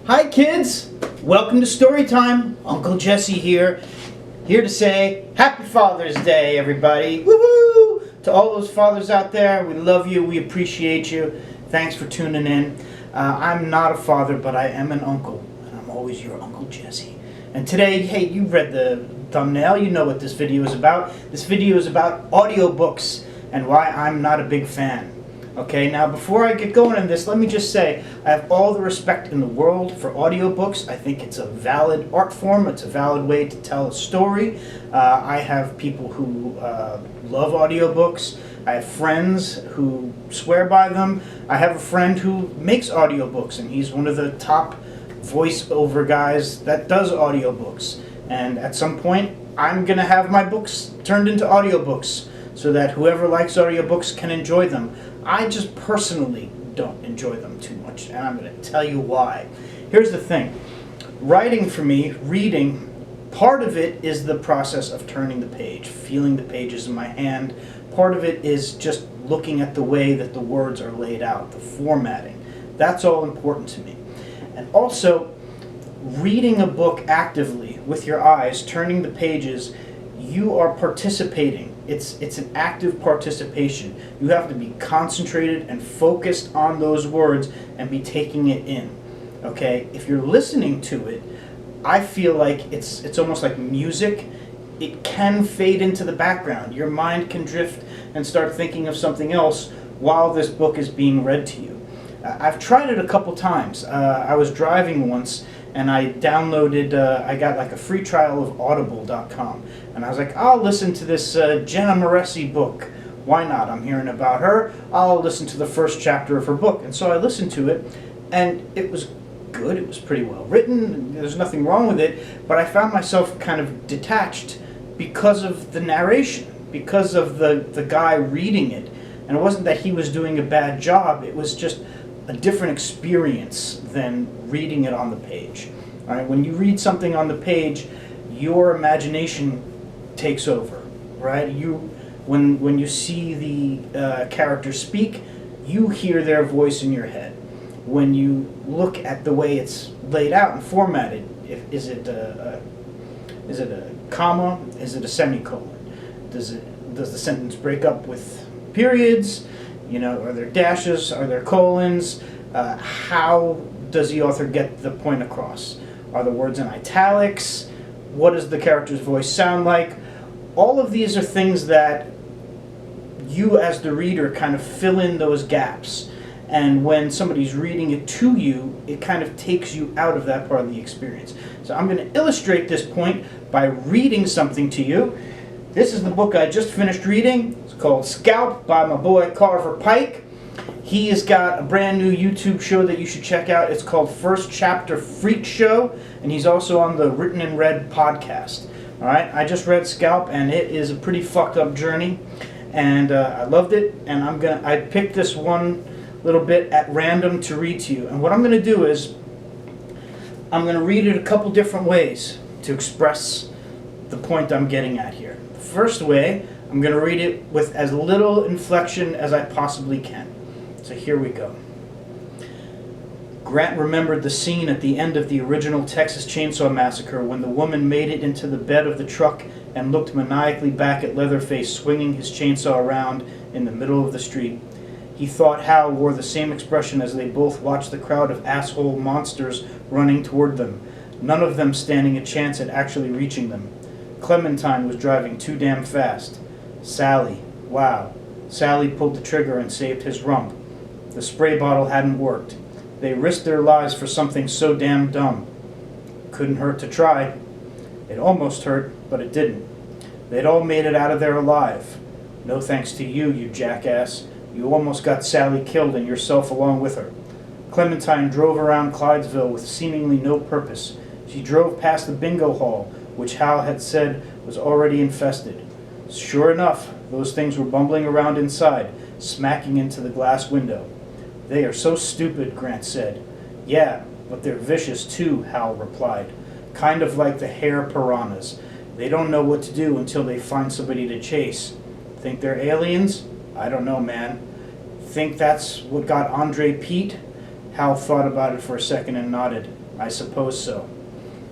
Hi kids! Welcome to Storytime. Uncle Jesse here. Here to say Happy Father's Day, everybody. Woohoo! To all those fathers out there, we love you, we appreciate you. Thanks for tuning in. I'm not a father, but I am an uncle. And I'm always your Uncle Jesse. And today, hey, you read the thumbnail, you know what this video is about. This video is about audiobooks and why I'm not a big fan. Okay, now before I get going on this, let me just say I have all the respect in the world for audiobooks. I think it's a valid art form. It's a valid way to tell a story. I have people who love audiobooks. I have friends who swear by them. I have a friend who makes audiobooks, and he's one of the top voiceover guys that does audiobooks. And at some point, I'm going to have my books turned into audiobooks so that whoever likes audiobooks can enjoy them. I just personally don't enjoy them too much, and I'm going to tell you why. Here's the thing. Writing for me, reading, part of it is the process of turning the page, feeling the pages in my hand. Part of it is just looking at the way that the words are laid out, the formatting. That's all important to me. And also, reading a book actively with your eyes, turning the pages, you are participating. It's an active participation. You have to be concentrated and focused on those words and be taking it in. Okay? If you're listening to it, I feel like it's almost like music. It can fade into the background. Your mind can drift and start thinking of something else while this book is being read to you. I've tried it a couple times. I was driving once and I downloaded, I got like a free trial of audible.com. And I was like, I'll listen to this Jenna Moresi book. Why not? I'm hearing about her. I'll listen to the first chapter of her book. And so I listened to it, and it was good. It was pretty well written. There's nothing wrong with it. But I found myself kind of detached because of the narration, because of the guy reading it. And it wasn't that he was doing a bad job. It was just a different experience than reading it on the page. All right, when you read something on the page, your imagination takes over, right? When you see the characters speak, you hear their voice in your head. When you look at the way it's laid out and formatted, is it a comma? Is it a semicolon? Does the sentence break up with periods? You know, are there dashes? Are there colons? How does the author get the point across? Are the words in italics? What does the character's voice sound like? All of these are things that you as the reader kind of fill in those gaps. And when somebody's reading it to you, it kind of takes you out of that part of the experience. So I'm going to illustrate this point by reading something to you. This is the book I just finished reading. It's called Scalp by my boy Carver Pike. He has got a brand new YouTube show that you should check out. It's called First Chapter Freak Show, and he's also on the Written and Read podcast. All right, I just read Scalp, and it is a pretty fucked up journey, and I loved it. And I picked this one little bit at random to read to you. And what I'm gonna do is I'm gonna read it a couple different ways to express the point I'm getting at here. The first way, I'm going to read it with as little inflection as I possibly can. So here we go. Grant remembered the scene at the end of the original Texas Chainsaw Massacre when the woman made it into the bed of the truck and looked maniacally back at Leatherface swinging his chainsaw around in the middle of the street. He thought Hal wore the same expression as they both watched the crowd of asshole monsters running toward them, none of them standing a chance at actually reaching them. Clementine was driving too damn fast. Sally, wow. Sally pulled the trigger and saved his rump. The spray bottle hadn't worked. They risked their lives for something so damn dumb. Couldn't hurt to try. It almost hurt, but it didn't. They'd all made it out of there alive. No thanks to you, you jackass. You almost got Sally killed and yourself along with her. Clementine drove around Clydesville with seemingly no purpose. She drove past the bingo hall, which Hal had said was already infested. Sure enough, those things were bumbling around inside, smacking into the glass window. They are so stupid, Grant said. Yeah, but they're vicious too, Hal replied. Kind of like the hare piranhas. They don't know what to do until they find somebody to chase. Think they're aliens? I don't know, man. Think that's what got Andre Pete? Hal thought about it for a second and nodded. I suppose so.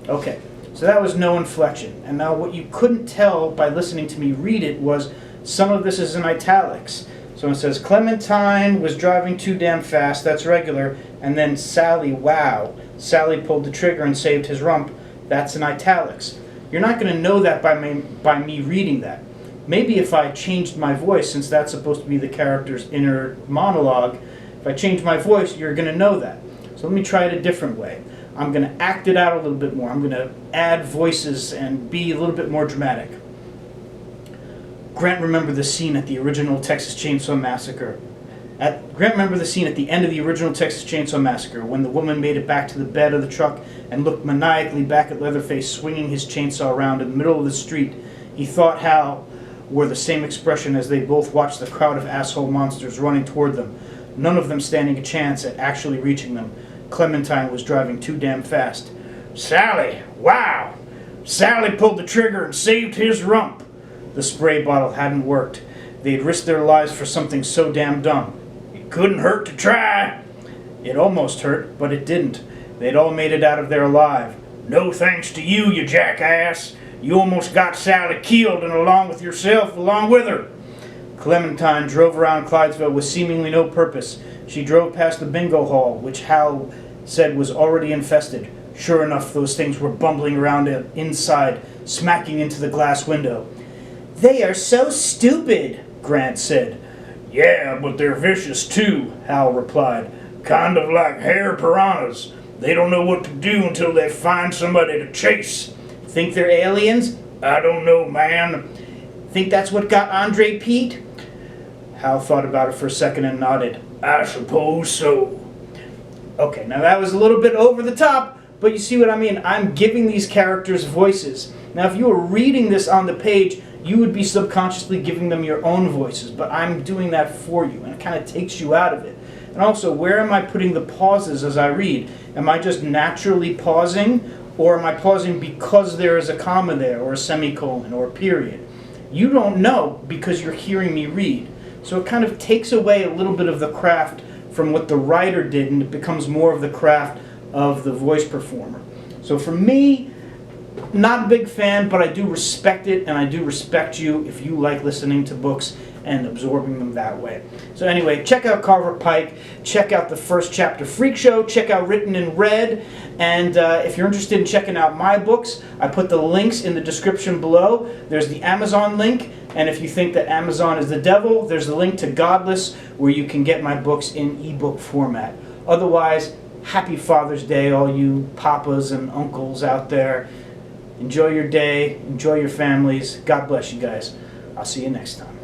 Okay, so that was no inflection. And now what you couldn't tell by listening to me read it was some of this is in italics. So it says, Clementine was driving too damn fast, that's regular, and then Sally, wow. Sally pulled the trigger and saved his rump, that's in italics. You're not going to know that by me reading that. Maybe if I changed my voice, since that's supposed to be the character's inner monologue, if I change my voice, you're going to know that. So let me try it a different way. I'm going to act it out a little bit more. I'm going to add voices and be a little bit more dramatic. Grant remembered the scene at the original Texas Chainsaw Massacre. Grant remembered the scene at the end of the original Texas Chainsaw Massacre when the woman made it back to the bed of the truck and looked maniacally back at Leatherface swinging his chainsaw around in the middle of the street. He thought Hal wore the same expression as they both watched the crowd of asshole monsters running toward them, none of them standing a chance at actually reaching them. Clementine was driving too damn fast. Sally, wow! Sally pulled the trigger and saved his rump. The spray bottle hadn't worked. They'd risked their lives for something so damn dumb. It couldn't hurt to try. It almost hurt, but it didn't. They'd all made it out of there alive. No thanks to you, you jackass. You almost got Sally killed and along with yourself, along with her. Clementine drove around Clydesville with seemingly no purpose. She drove past the bingo hall, which Hal said was already infested. Sure enough, those things were bumbling around inside, smacking into the glass window. They are so stupid, Grant said. Yeah, but they're vicious too, Hal replied. Kind of like hare piranhas. They don't know what to do until they find somebody to chase. Think they're aliens? I don't know, man. Think that's what got Andre Pete? Hal thought about it for a second and nodded. I suppose so. Okay, now that was a little bit over the top, but you see what I mean? I'm giving these characters voices. Now, if you were reading this on the page, you would be subconsciously giving them your own voices, but I'm doing that for you, and it kind of takes you out of it. And also, where am I putting the pauses as I read? Am I just naturally pausing, or am I pausing because there is a comma there, or a semicolon, or a period? You don't know because you're hearing me read. So it kind of takes away a little bit of the craft from what the writer did, and it becomes more of the craft of the voice performer. So for me, not a big fan, but I do respect it, and I do respect you if you like listening to books and absorbing them that way. So anyway, check out Carver Pike, check out the first chapter Freak Show, check out Written in Red, and if you're interested in checking out my books, I put the links in the description below. There's the Amazon link, and if you think that Amazon is the devil, there's the link to Godless, where you can get my books in ebook format. Otherwise, happy Father's Day, all you papas and uncles out there. Enjoy your day, enjoy your families. God bless you guys. I'll see you next time.